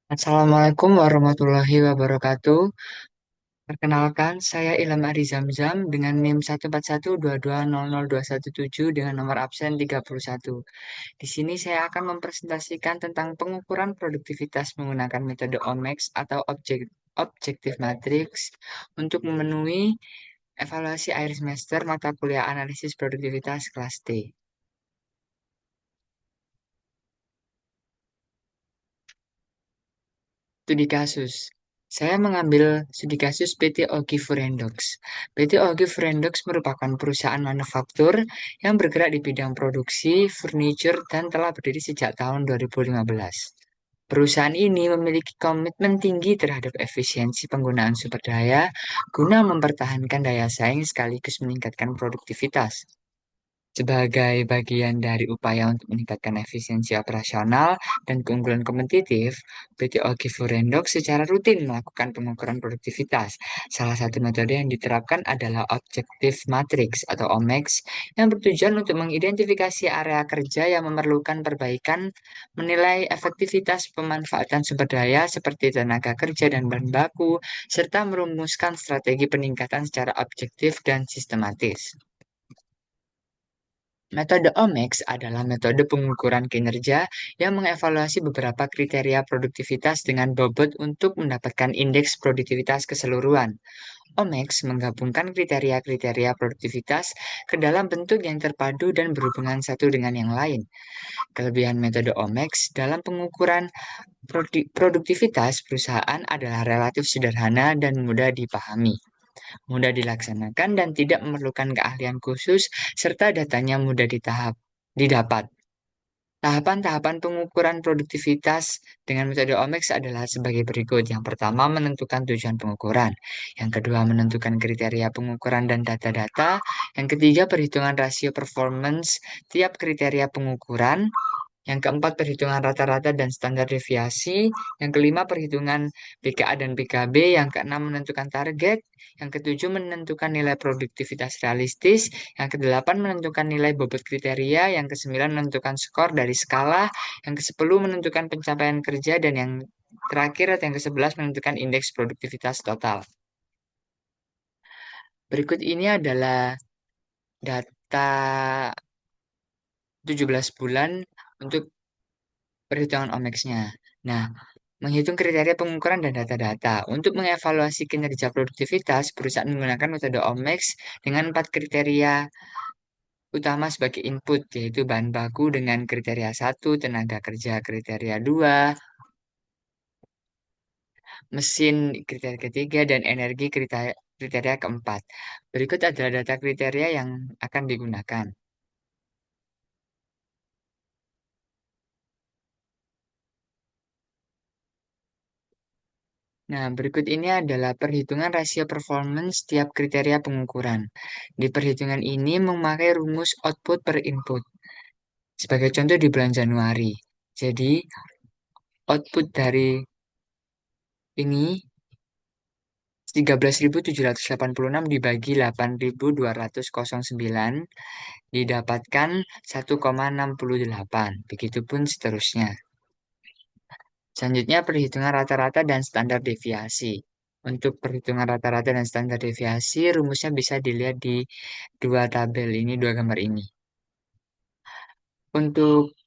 Assalamualaikum warahmatullahi wabarakatuh. Perkenalkan, saya Ilham Ari Zamzam dengan NIM 14122002117 dengan nomor absen 31. Di sini saya akan mempresentasikan tentang pengukuran produktivitas menggunakan metode OMAX atau Objective Matrix untuk memenuhi evaluasi akhir semester mata kuliah analisis produktivitas kelas T. Studi kasus. Saya mengambil studi kasus PT Ogi Furendox. PT Ogi Furendox merupakan perusahaan manufaktur yang bergerak di bidang produksi, furniture, dan telah berdiri sejak tahun 2015. Perusahaan ini memiliki komitmen tinggi terhadap efisiensi penggunaan sumber daya guna mempertahankan daya saing sekaligus meningkatkan produktivitas. Sebagai bagian dari upaya untuk meningkatkan efisiensi operasional dan keunggulan kompetitif, PT Ogi Forendok secara rutin melakukan pengukuran produktivitas. Salah satu metode yang diterapkan adalah Objective Matrix atau OMAX yang bertujuan untuk mengidentifikasi area kerja yang memerlukan perbaikan, menilai efektivitas pemanfaatan sumber daya seperti tenaga kerja dan bahan baku, serta merumuskan strategi peningkatan secara objektif dan sistematis. Metode OMAX adalah metode pengukuran kinerja yang mengevaluasi beberapa kriteria produktivitas dengan bobot untuk mendapatkan indeks produktivitas keseluruhan. OMAX menggabungkan kriteria-kriteria produktivitas ke dalam bentuk yang terpadu dan berhubungan satu dengan yang lain. Kelebihan metode OMAX dalam pengukuran produktivitas perusahaan adalah relatif sederhana dan mudah dipahami, mudah dilaksanakan dan tidak memerlukan keahlian khusus, serta datanya mudah didapat. Tahapan-tahapan pengukuran produktivitas dengan metode OMAX adalah sebagai berikut. Yang pertama, menentukan tujuan pengukuran. Yang kedua, menentukan kriteria pengukuran dan data-data. Yang ketiga, perhitungan rasio performance tiap kriteria pengukuran. Yang keempat, perhitungan rata-rata dan standar deviasi. Yang kelima, perhitungan PKA dan PKB. Yang keenam, menentukan target. Yang ketujuh, menentukan nilai produktivitas realistis. Yang kedelapan, menentukan nilai bobot kriteria. Yang kesembilan, menentukan skor dari skala. Yang kesepuluh, menentukan pencapaian kerja. Dan yang terakhir atau yang kesebelas, menentukan indeks produktivitas total. Berikut ini adalah data 17 bulan untuk perhitungan OMAX-nya. Nah, menghitung kriteria pengukuran dan data-data. Untuk mengevaluasi kinerja produktivitas, perusahaan menggunakan metode OMAX dengan 4 kriteria utama sebagai input, yaitu bahan baku dengan kriteria 1, tenaga kerja kriteria 2, mesin kriteria ketiga, dan energi kriteria keempat. Berikut adalah data kriteria yang akan digunakan. Nah, berikut ini adalah perhitungan rasio performance tiap kriteria pengukuran. Di perhitungan ini memakai rumus output per input. Sebagai contoh di bulan Januari. Jadi, output dari ini 13.786 dibagi 8.209 didapatkan 1,68. Begitupun seterusnya. Selanjutnya perhitungan rata-rata dan standar deviasi. Untuk perhitungan rata-rata dan standar deviasi, rumusnya bisa dilihat di dua tabel ini, dua gambar ini. Untuk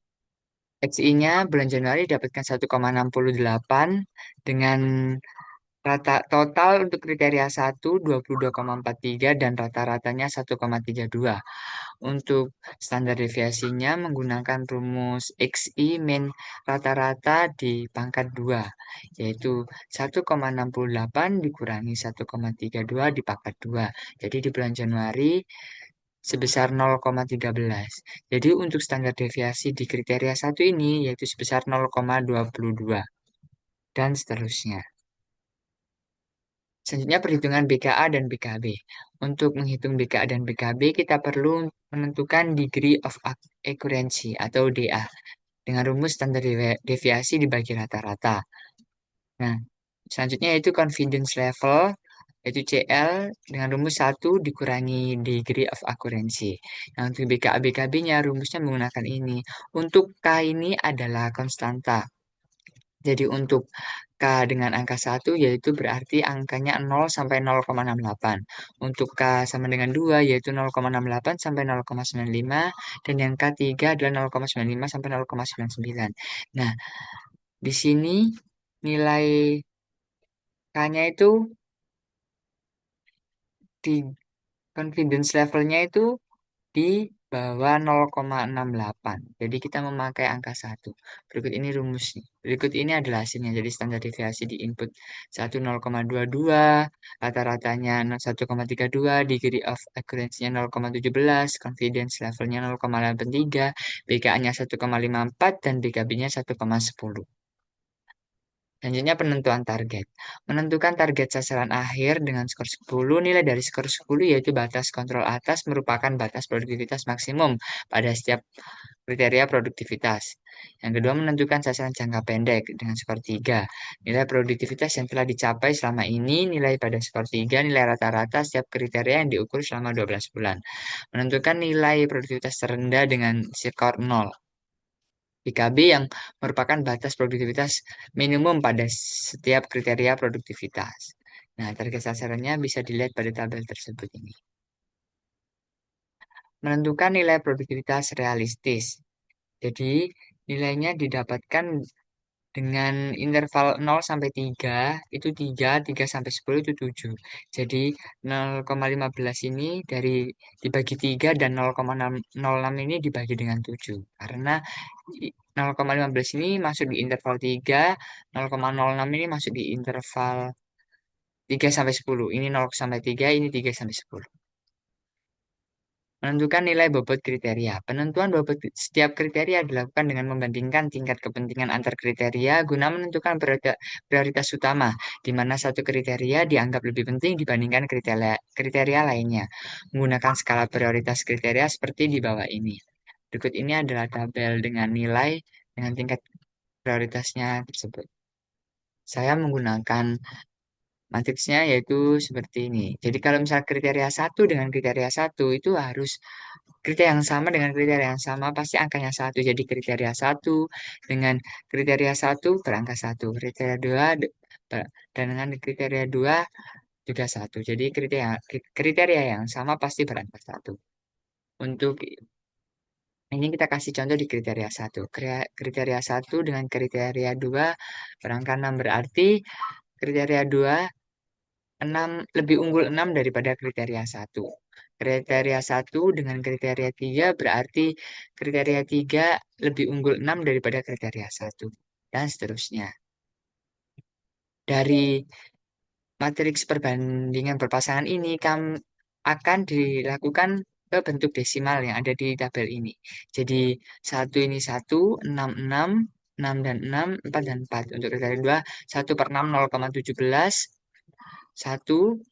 XI-nya bulan Januari dapatkan 1,68 dengan rata total untuk kriteria 1 22,43 dan rata-ratanya 1,32. Untuk standar deviasinya menggunakan rumus XI min rata-rata di pangkat 2, yaitu 1,68 dikurangi 1,32 di pangkat 2. Jadi di bulan Januari sebesar 0,13. Jadi untuk standar deviasi di kriteria 1 ini yaitu sebesar 0,22 dan seterusnya. Selanjutnya perhitungan BKA dan BKB. Untuk menghitung BKA dan BKB, kita perlu menentukan degree of accuracy atau DA dengan rumus standar deviasi dibagi rata-rata. Nah, selanjutnya yaitu confidence level, yaitu CL dengan rumus 1 dikurangi degree of accuracy. Nah, untuk BKA BKB-nya rumusnya menggunakan ini. Untuk K ini adalah konstanta. Jadi untuk K dengan angka 1 yaitu berarti angkanya 0 sampai 0,68. Untuk K sama dengan 2 yaitu 0,68 sampai 0,95 dan yang K3 adalah 0,95 sampai 0,99. Nah, di sini nilai K-nya itu di confidence levelnya itu di bawah 0,68. Jadi kita memakai angka 1. Berikut ini rumusnya. Berikut ini adalah hasilnya. Jadi standar deviasi di input 1 0,22, rata-ratanya 1,32, degree of accuracy-nya 0,17, confidence levelnya 0,83, BKA-nya 1,54 dan BKB-nya 1,10. Selanjutnya penentuan target. Menentukan target sasaran akhir dengan skor 10, nilai dari skor 10 yaitu batas kontrol atas merupakan batas produktivitas maksimum pada setiap kriteria produktivitas. Yang kedua, menentukan sasaran jangka pendek dengan skor 3. Nilai produktivitas yang telah dicapai selama ini, nilai pada skor 3, nilai rata-rata setiap kriteria yang diukur selama 12 bulan. Menentukan nilai produktivitas terendah dengan skor 0. PKB yang merupakan batas produktivitas minimum pada setiap kriteria produktivitas. Nah, target sasarannya bisa dilihat pada tabel tersebut ini. Menentukan nilai produktivitas realistis. Jadi, nilainya didapatkan dengan interval 0 sampai 3, itu 3 sampai 10 itu 7. Jadi 0,15 ini dibagi 3 dan 0,06 ini dibagi dengan 7. Karena 0,15 ini masuk di interval 3, 0,06 ini masuk di interval 3 sampai 10. Ini 0 sampai 3, ini 3 sampai 10. Menentukan nilai bobot kriteria. Penentuan bobot setiap kriteria dilakukan dengan membandingkan tingkat kepentingan antar kriteria guna menentukan prioritas utama, di mana satu kriteria dianggap lebih penting dibandingkan kriteria lainnya. Menggunakan skala prioritas kriteria seperti di bawah ini. Berikut ini adalah tabel dengan nilai dengan tingkat prioritasnya tersebut. Saya menggunakan matriksnya yaitu seperti ini. Jadi kalau misal kriteria 1 dengan kriteria 1 itu harus kriteria yang sama dengan kriteria yang sama pasti angkanya 1. Jadi kriteria 1 dengan kriteria 1 berangka 1. Kriteria 2 dan dengan kriteria 2 juga 1. Jadi kriteria yang sama pasti berangka 1. Untuk ini kita kasih contoh di kriteria 1. Kriteria 1 dengan kriteria 2 berangka 6 berarti kriteria 2 6 lebih unggul 6 daripada kriteria 1. Kriteria 1 dengan kriteria 3 berarti kriteria 3 lebih unggul 6 daripada kriteria 1. Dan seterusnya. Dari matriks perbandingan berpasangan ini akan dilakukan ke bentuk desimal yang ada di tabel ini. Jadi 1 ini 1, 6, 6, 6 dan 6, 4 dan 4. Untuk kriteria 2, 1 per 6, 0,17, 1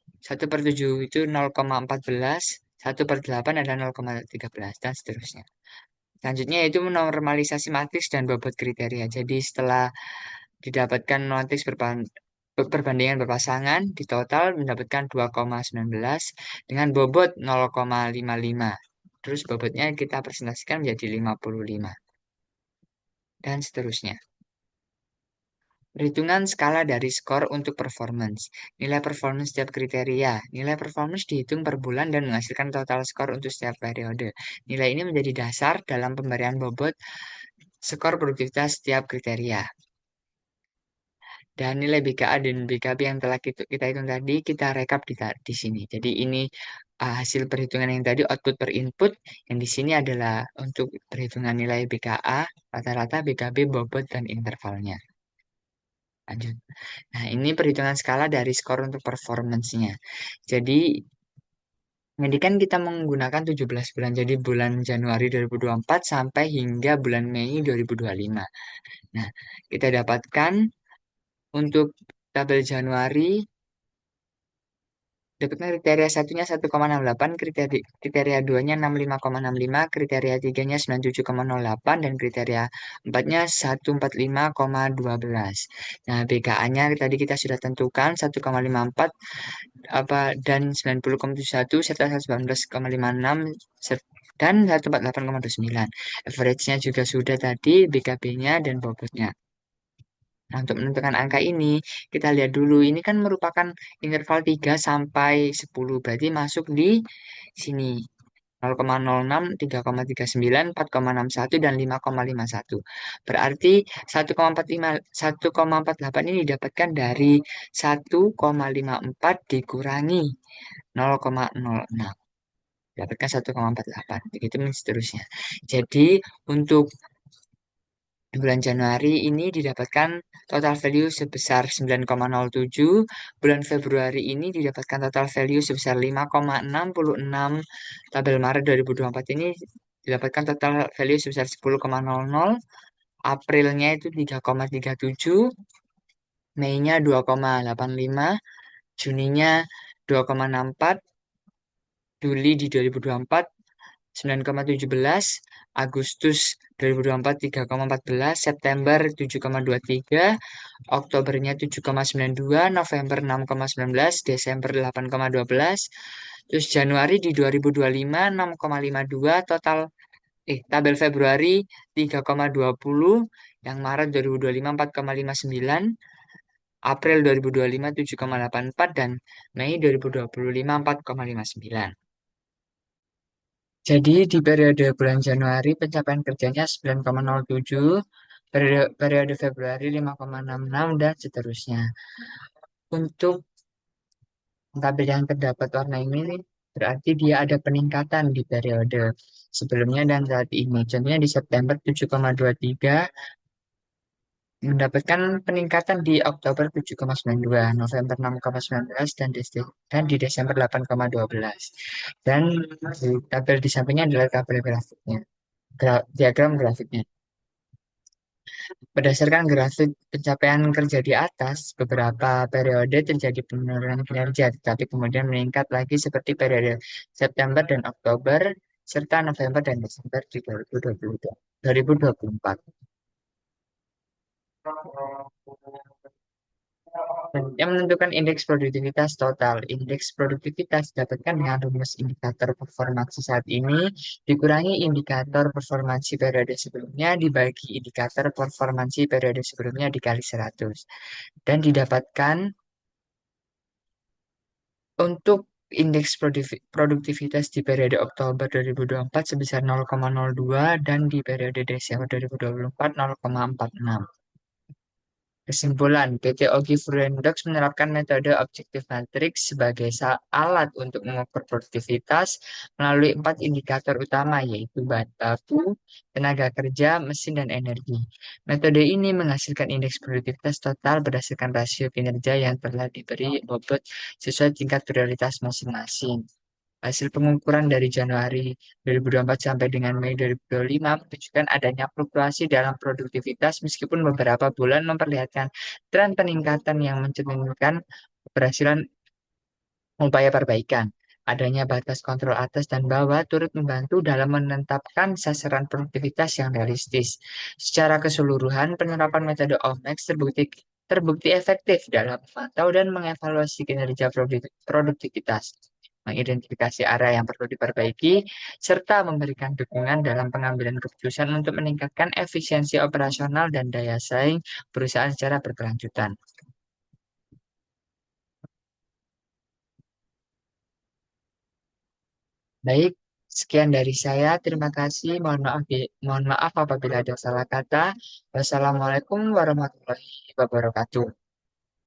per 7 itu 0,14, 1 per 8 adalah 0,13, dan seterusnya. Selanjutnya yaitu menormalisasi matriks dan bobot kriteria. Jadi setelah didapatkan matriks perbandingan berpasangan, di total mendapatkan 2,19 dengan bobot 0,55. Terus bobotnya kita presentasikan menjadi 55. Dan seterusnya. Perhitungan skala dari skor untuk performance. Nilai performance setiap kriteria. Nilai performance dihitung per bulan dan menghasilkan total skor untuk setiap periode. Nilai ini menjadi dasar dalam pemberian bobot skor produktivitas setiap kriteria. Dan nilai BKA dan BKB yang telah kita hitung tadi, kita rekap di sini. Jadi ini hasil perhitungan yang tadi output per input. Yang di sini adalah untuk perhitungan nilai BKA, rata-rata BKB, bobot, dan intervalnya. Lanjut. Nah, ini perhitungan skala dari skor untuk performance-nya. Jadi, ini kan kita menggunakan 17 bulan. Jadi, bulan Januari 2024 sampai hingga bulan Mei 2025. Nah, kita dapatkan untuk tabel Januari, dapatkan kriteria satunya 1,68, kriteria 2-nya 65,65, kriteria 3-nya 97,08, dan kriteria 4-nya 145,12. Nah, BKA-nya tadi kita sudah tentukan 1,54 dan 90,71 serta 119,56 dan 148,29. Average-nya juga sudah tadi, BKB-nya dan bobotnya. Nah, untuk menentukan angka ini, kita lihat dulu. Ini kan merupakan interval 3 sampai 10. Berarti masuk di sini. 0,06, 3,39, 4,61, dan 5,51. Berarti 1,45, 1,48 ini didapatkan dari 1,54 dikurangi 0,06. Dapatkan 1,48. Begitu dan seterusnya. Jadi, untuk bulan Januari ini didapatkan total value sebesar 9,07. Bulan Februari ini didapatkan total value sebesar 5,66. Tabel Maret 2024 ini didapatkan total value sebesar 10,00. Aprilnya itu 3,37. Meinya 2,85. Juninya 2,64. Juli di 2024 9,17, Agustus 2024 3,14, September 7,23, Oktobernya 7,92, November 6,19, Desember 8,12, terus Januari di 2025 6,52, tabel Februari 3,20, yang Maret 2025 4,59, April 2025 7,84, dan Mei 2025 4,59. Jadi di periode bulan Januari pencapaian kerjanya 9,07, periode Februari 5,66 dan seterusnya. Untuk tabel yang terdapat warna ini berarti dia ada peningkatan di periode sebelumnya dan saat ini. Contohnya di September 7,23, mendapatkan peningkatan di Oktober 7,92, November 6,19, dan di Desember 8,12. Dan di tabel di sampingnya adalah tabel grafiknya, diagram grafiknya. Berdasarkan grafik pencapaian kerja di atas, beberapa periode terjadi penurunan kinerja, tetapi kemudian meningkat lagi seperti periode September dan Oktober, serta November dan Desember di 2024. Yang menentukan indeks produktivitas total. Indeks produktivitas didapatkan dengan rumus indikator performansi saat ini dikurangi indikator performansi periode sebelumnya dibagi indikator performansi periode sebelumnya dikali 100. Dan didapatkan untuk indeks produktivitas di periode Oktober 2024 sebesar 0,02 dan di periode Desember 2024 0,46. Kesimpulan, PT Ogi Furendox menerapkan metode objektif matriks sebagai alat untuk mengukur produktivitas melalui 4 indikator utama, yaitu bahan baku, tenaga kerja, mesin, dan energi. Metode ini menghasilkan indeks produktivitas total berdasarkan rasio kinerja yang telah diberi bobot sesuai tingkat prioritas masing-masing. Hasil pengukuran dari Januari 2024 sampai dengan Mei 2025 menunjukkan adanya fluktuasi dalam produktivitas meskipun beberapa bulan memperlihatkan tren peningkatan yang mencerminkan keberhasilan upaya perbaikan. Adanya batas kontrol atas dan bawah turut membantu dalam menetapkan sasaran produktivitas yang realistis. Secara keseluruhan, penerapan metode OMAX terbukti efektif dalam memantau dan mengevaluasi kinerja produktivitas, mengidentifikasi area yang perlu diperbaiki, serta memberikan dukungan dalam pengambilan keputusan untuk meningkatkan efisiensi operasional dan daya saing perusahaan secara berkelanjutan. Baik, sekian dari saya. Terima kasih. Mohon maaf apabila ada salah kata. Wassalamualaikum warahmatullahi wabarakatuh.